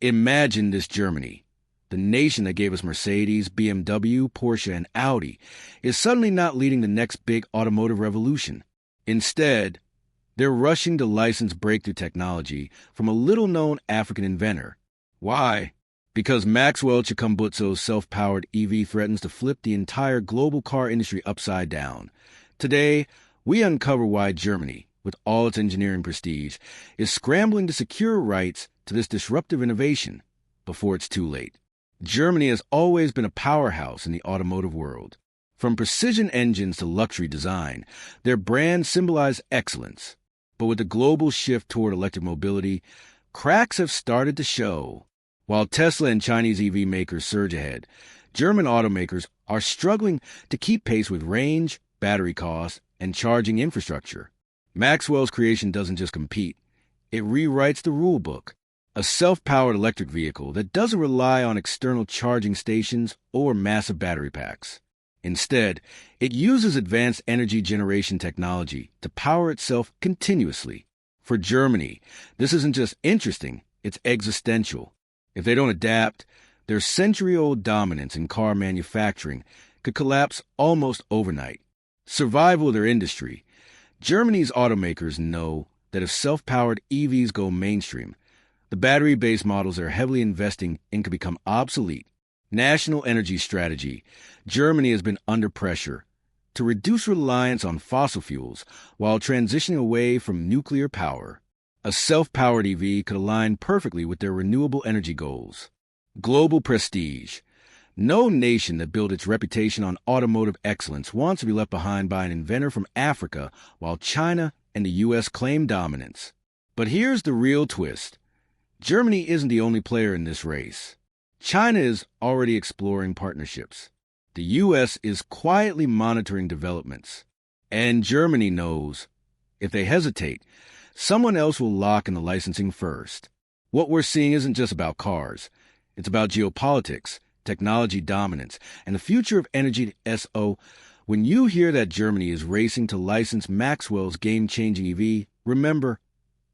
Imagine this Germany, the nation that gave us Mercedes, BMW, Porsche, and Audi, is suddenly not leading the next big automotive revolution. Instead, they're rushing to license breakthrough technology from a little-known African inventor. Why? Because Maxwell Chikumbutso's self-powered EV threatens to flip the entire global car industry upside down. Today, we uncover why Germany, with all its engineering prestige, is scrambling to secure rights to this disruptive innovation before it's too late. Germany has always been a powerhouse in the automotive world. From precision engines to luxury design, their brands symbolize excellence. But with the global shift toward electric mobility, cracks have started to show. While Tesla and Chinese EV makers surge ahead, German automakers are struggling to keep pace with range, battery costs, and charging infrastructure. Maxwell's creation doesn't just compete, it rewrites the rule book. A self-powered electric vehicle that doesn't rely on external charging stations or massive battery packs. Instead, it uses advanced energy generation technology to power itself continuously. For Germany, this isn't just interesting, it's existential. If they don't adapt, their century-old dominance in car manufacturing could collapse almost overnight. Survival of their industry. Germany's automakers know that if self-powered EVs go mainstream, the battery-based models they're heavily investing in could become obsolete. National energy strategy. Germany has been under pressure to reduce reliance on fossil fuels while transitioning away from nuclear power. A self-powered EV could align perfectly with their renewable energy goals. Global prestige. No nation that built its reputation on automotive excellence wants to be left behind by an inventor from Africa while China and the U.S. claim dominance. But here's the real twist. Germany isn't the only player in this race. China is already exploring partnerships. The U.S. is quietly monitoring developments. And Germany knows, if they hesitate, someone else will lock in the licensing first. What we're seeing isn't just about cars. It's about geopolitics, technology dominance, and the future of energy. When you hear that Germany is racing to license Maxwell's game-changing EV, remember,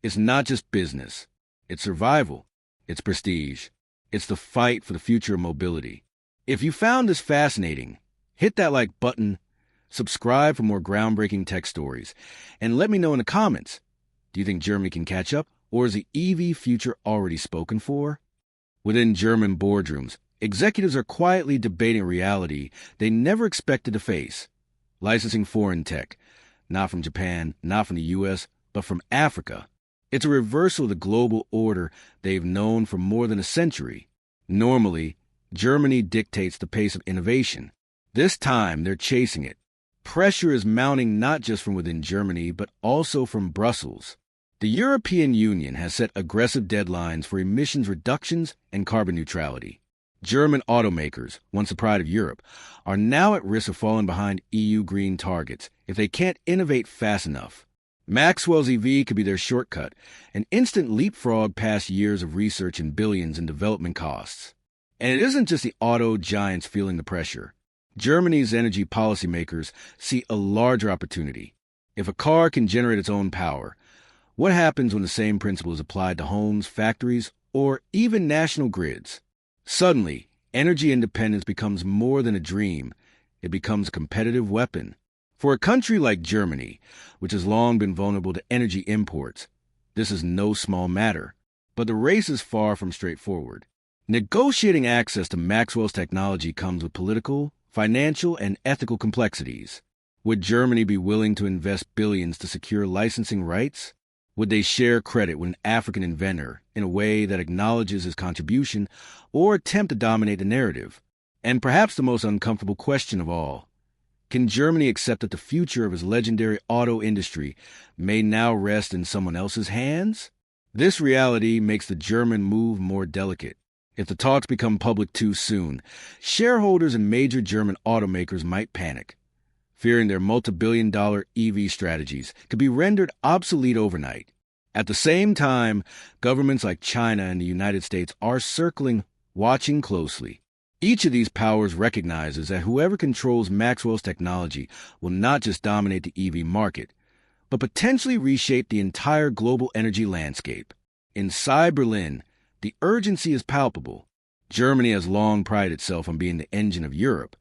it's not just business. It's survival. It's prestige. It's the fight for the future of mobility. If you found this fascinating, hit that like button, subscribe for more groundbreaking tech stories, and let me know in the comments. Do you think Germany can catch up, or is the EV future already spoken for? Within German boardrooms, executives are quietly debating a reality they never expected to face. Licensing foreign tech, not from Japan, not from the U.S., but from Africa. It's a reversal of the global order they've known for more than a century. Normally, Germany dictates the pace of innovation. This time, they're chasing it. Pressure is mounting not just from within Germany, but also from Brussels. The European Union has set aggressive deadlines for emissions reductions and carbon neutrality. German automakers, once the pride of Europe, are now at risk of falling behind EU green targets if they can't innovate fast enough. Maxwell's EV could be their shortcut, an instant leapfrog past years of research and billions in development costs. And it isn't just the auto giants feeling the pressure. Germany's energy policymakers see a larger opportunity. If a car can generate its own power, what happens when the same principle is applied to homes, factories, or even national grids? Suddenly, energy independence becomes more than a dream. It becomes a competitive weapon. For a country like Germany, which has long been vulnerable to energy imports, this is no small matter. But the race is far from straightforward. Negotiating access to Maxwell's technology comes with political, financial, and ethical complexities. Would Germany be willing to invest billions to secure licensing rights? Would they share credit with an African inventor in a way that acknowledges his contribution or attempt to dominate the narrative? And perhaps the most uncomfortable question of all, can Germany accept that the future of its legendary auto industry may now rest in someone else's hands? This reality makes the German move more delicate. If the talks become public too soon, shareholders in major German automakers might panic, fearing their multi-billion-dollar EV strategies could be rendered obsolete overnight. At the same time, governments like China and the United States are circling, watching closely. Each of these powers recognizes that whoever controls Maxwell's technology will not just dominate the EV market, but potentially reshape the entire global energy landscape. Inside Berlin, The urgency is palpable. Germany has long prided itself on being the engine of Europe,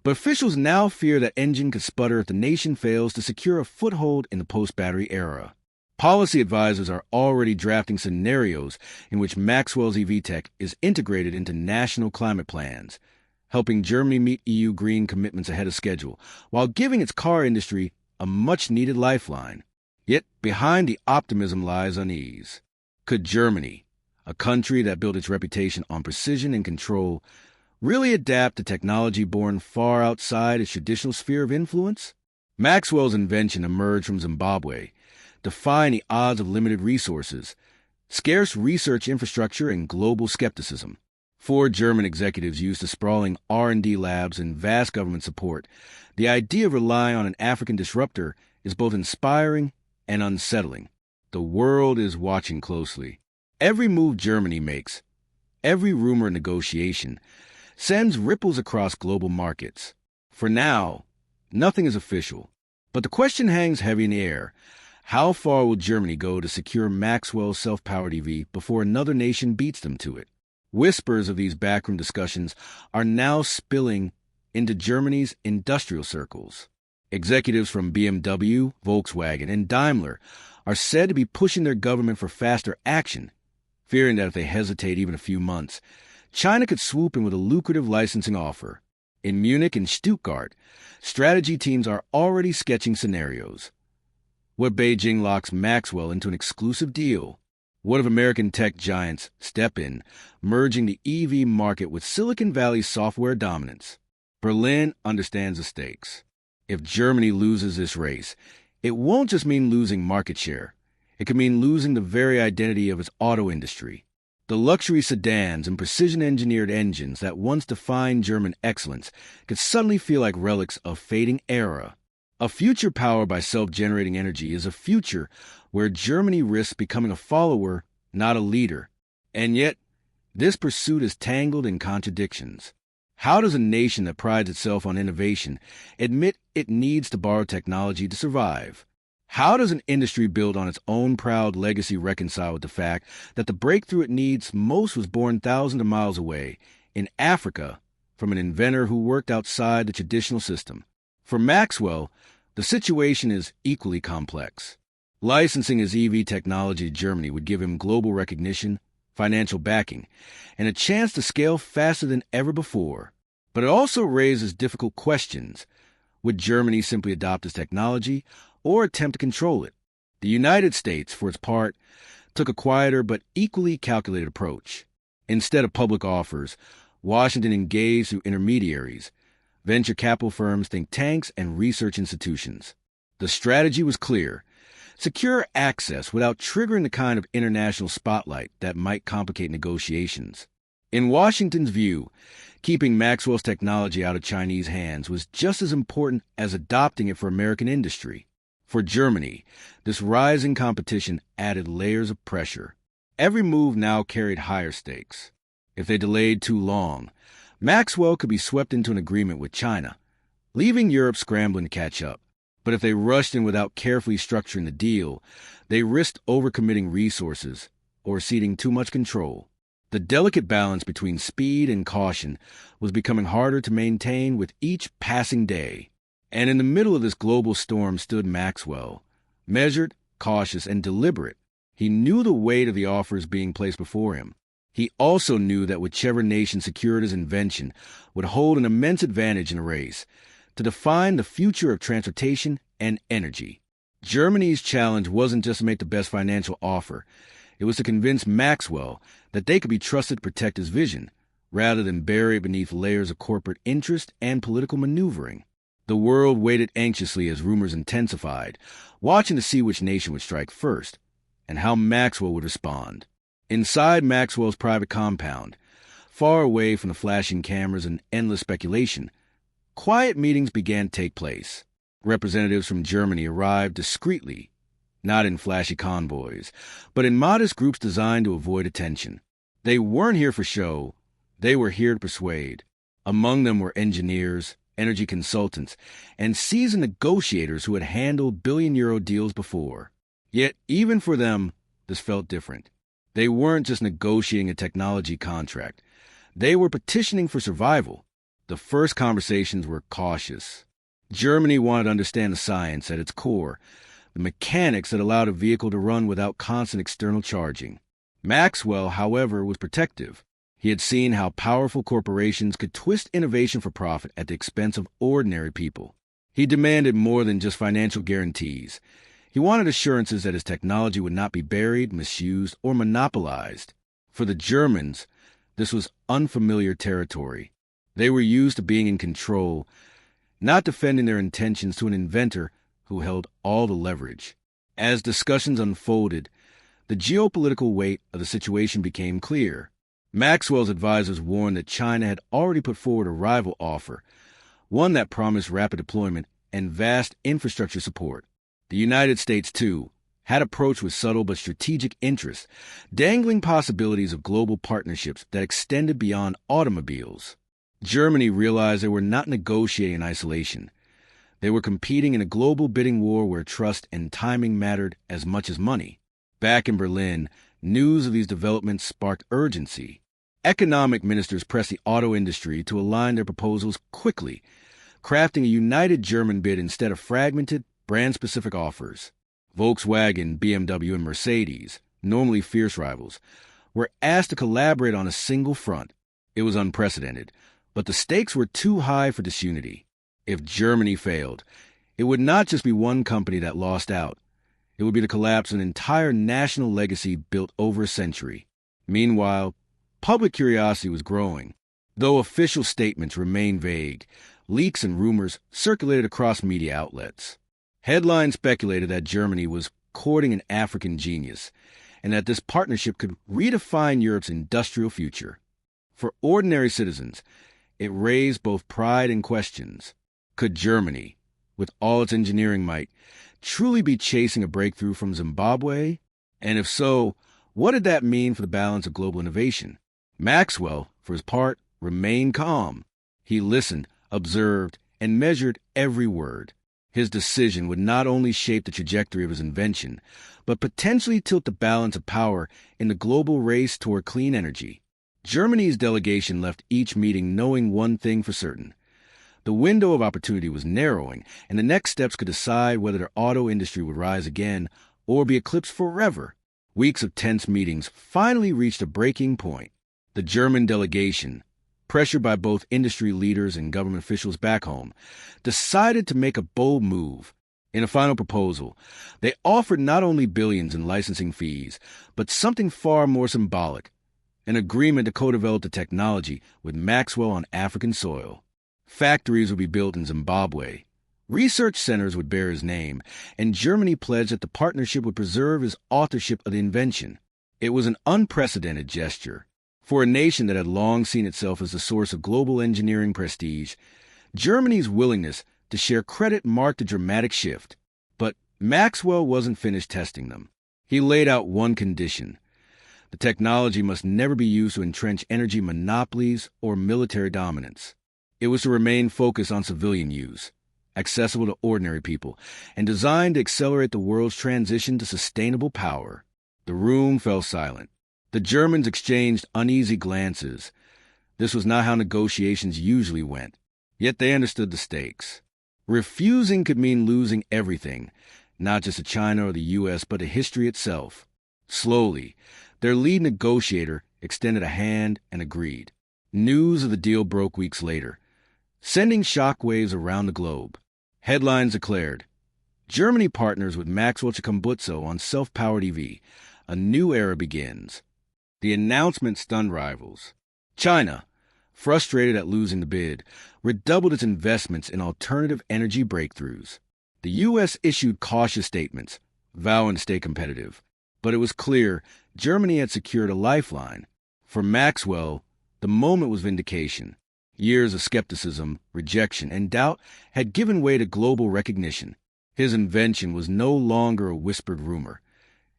but officials now fear that engine could sputter if the nation fails to secure a foothold in the post-battery era. Policy advisors are already drafting scenarios in which Maxwell's EV tech is integrated into national climate plans, helping Germany meet EU green commitments ahead of schedule, while giving its car industry a much-needed lifeline. Yet behind the optimism lies unease. Could Germany, a country that built its reputation on precision and control, really adapt to technology born far outside its traditional sphere of influence? Maxwell's invention emerged from Zimbabwe, defying the odds of limited resources, scarce research infrastructure, and global skepticism. 4 German executives used the sprawling R&D labs and vast government support. The idea of relying on an African disruptor is both inspiring and unsettling. The world is watching closely. Every move Germany makes, every rumor and negotiation, sends ripples across global markets. For now, nothing is official, but the question hangs heavy in the air. How far will Germany go to secure Maxwell's self-powered EV before another nation beats them to it? Whispers of these backroom discussions are now spilling into Germany's industrial circles. Executives from BMW, Volkswagen, and Daimler are said to be pushing their government for faster action, fearing that if they hesitate even a few months, China could swoop in with a lucrative licensing offer. In Munich and Stuttgart, strategy teams are already sketching scenarios. What Beijing locks Maxwell into an exclusive deal? What if American tech giants step in, merging the EV market with Silicon Valley's software dominance? Berlin understands the stakes. If Germany loses this race, it won't just mean losing market share. It could mean losing the very identity of its auto industry. The luxury sedans and precision-engineered engines that once defined German excellence could suddenly feel like relics of fading era. A future powered by self-generating energy is a future where Germany risks becoming a follower, not a leader. And yet, this pursuit is tangled in contradictions. How does a nation that prides itself on innovation admit it needs to borrow technology to survive? How does an industry built on its own proud legacy reconcile with the fact that the breakthrough it needs most was born thousands of miles away, in Africa, from an inventor who worked outside the traditional system? For Maxwell, the situation is equally complex. Licensing his EV technology to Germany would give him global recognition, financial backing, and a chance to scale faster than ever before. But it also raises difficult questions. Would Germany simply adopt his technology or attempt to control it? The United States, for its part, took a quieter but equally calculated approach. Instead of public offers, Washington engaged through intermediaries, venture capital firms, think tanks, and research institutions. The strategy was clear: secure access without triggering the kind of international spotlight that might complicate negotiations. In Washington's view, keeping Maxwell's technology out of Chinese hands was just as important as adopting it for American industry. For Germany, this rising competition added layers of pressure. Every move now carried higher stakes. If they delayed too long, Maxwell could be swept into an agreement with China, leaving Europe scrambling to catch up. But if they rushed in without carefully structuring the deal, they risked overcommitting resources or ceding too much control. The delicate balance between speed and caution was becoming harder to maintain with each passing day. And in the middle of this global storm stood Maxwell, measured, cautious, and deliberate. He knew the weight of the offers being placed before him. He also knew that whichever nation secured his invention would hold an immense advantage in a race to define the future of transportation and energy. Germany's challenge wasn't just to make the best financial offer. It was to convince Maxwell that they could be trusted to protect his vision, rather than bury it beneath layers of corporate interest and political maneuvering. The world waited anxiously as rumors intensified, watching to see which nation would strike first, and how Maxwell would respond. Inside Maxwell's private compound, far away from the flashing cameras and endless speculation, quiet meetings began to take place. Representatives from Germany arrived discreetly, not in flashy convoys, but in modest groups designed to avoid attention. They weren't here for show, they were here to persuade. Among them were engineers, energy consultants, and seasoned negotiators who had handled billion-euro deals before. Yet, even for them, this felt different. They weren't just negotiating a technology contract. They were petitioning for survival. The first conversations were cautious. Germany wanted to understand the science at its core, the mechanics that allowed a vehicle to run without constant external charging. Maxwell, however, was protective. He had seen how powerful corporations could twist innovation for profit at the expense of ordinary people. He demanded more than just financial guarantees. He wanted assurances that his technology would not be buried, misused, or monopolized. For the Germans, this was unfamiliar territory. They were used to being in control, not defending their intentions to an inventor who held all the leverage. As discussions unfolded, the geopolitical weight of the situation became clear. Maxwell's advisors warned that China had already put forward a rival offer, one that promised rapid deployment and vast infrastructure support. The United States, too, had approached with subtle but strategic interest, dangling possibilities of global partnerships that extended beyond automobiles. Germany realized they were not negotiating in isolation. They were competing in a global bidding war where trust and timing mattered as much as money. Back in Berlin, news of these developments sparked urgency. Economic ministers pressed the auto industry to align their proposals quickly, crafting a united German bid instead of fragmented, brand-specific offers. Volkswagen, BMW, and Mercedes, normally fierce rivals, were asked to collaborate on a single front. It was unprecedented, but the stakes were too high for disunity. If Germany failed, it would not just be one company that lost out. It would be the collapse of an entire national legacy built over a century. Meanwhile, public curiosity was growing. Though official statements remained vague, leaks and rumors circulated across media outlets. Headlines speculated that Germany was courting an African genius, and that this partnership could redefine Europe's industrial future. For ordinary citizens, it raised both pride and questions. Could Germany, with all its engineering might, truly be chasing a breakthrough from Zimbabwe? And if so, what did that mean for the balance of global innovation? Maxwell, for his part, remained calm. He listened, observed, and measured every word. His decision would not only shape the trajectory of his invention, but potentially tilt the balance of power in the global race toward clean energy. Germany's delegation left each meeting knowing one thing for certain. The window of opportunity was narrowing, and the next steps could decide whether the auto industry would rise again or be eclipsed forever. Weeks of tense meetings finally reached a breaking point. The German delegation, pressured by both industry leaders and government officials back home, decided to make a bold move. In a final proposal, they offered not only billions in licensing fees, but something far more symbolic, an agreement to co-develop the technology with Maxwell on African soil. Factories would be built in Zimbabwe. Research centers would bear his name, and Germany pledged that the partnership would preserve his authorship of the invention. It was an unprecedented gesture. For a nation that had long seen itself as the source of global engineering prestige, Germany's willingness to share credit marked a dramatic shift. But Maxwell wasn't finished testing them. He laid out one condition. The technology must never be used to entrench energy monopolies or military dominance. It was to remain focused on civilian use, accessible to ordinary people, and designed to accelerate the world's transition to sustainable power. The room fell silent. The Germans exchanged uneasy glances. This was not how negotiations usually went, yet they understood the stakes. Refusing could mean losing everything, not just to China or the U.S., but to history itself. Slowly, their lead negotiator extended a hand and agreed. News of the deal broke weeks later, sending shockwaves around the globe. Headlines declared, Germany partners with Maxwell Chikumbutso on self-powered EV. A new era begins. The announcement stunned rivals. China, frustrated at losing the bid, redoubled its investments in alternative energy breakthroughs. The U.S. issued cautious statements, vowing to stay competitive. But it was clear Germany had secured a lifeline. For Maxwell, the moment was vindication. Years of skepticism, rejection, and doubt had given way to global recognition. His invention was no longer a whispered rumor.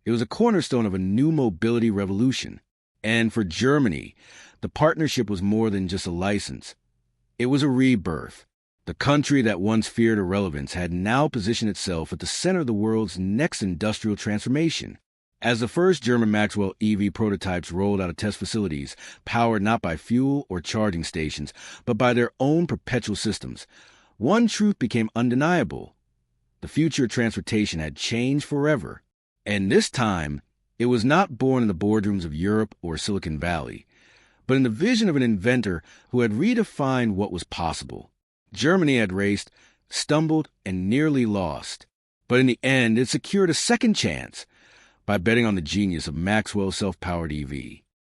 It was a cornerstone of a new mobility revolution. And for Germany, the partnership was more than just a license. It was a rebirth. The country that once feared irrelevance had now positioned itself at the center of the world's next industrial transformation. As the first German Maxwell EV prototypes rolled out of test facilities, powered not by fuel or charging stations, but by their own perpetual systems, one truth became undeniable. The future of transportation had changed forever. And this time, it was not born in the boardrooms of Europe or Silicon Valley, but in the vision of an inventor who had redefined what was possible. Germany had raced, stumbled, and nearly lost. But in the end, it secured a second chance by betting on the genius of Maxwell's self-powered EV.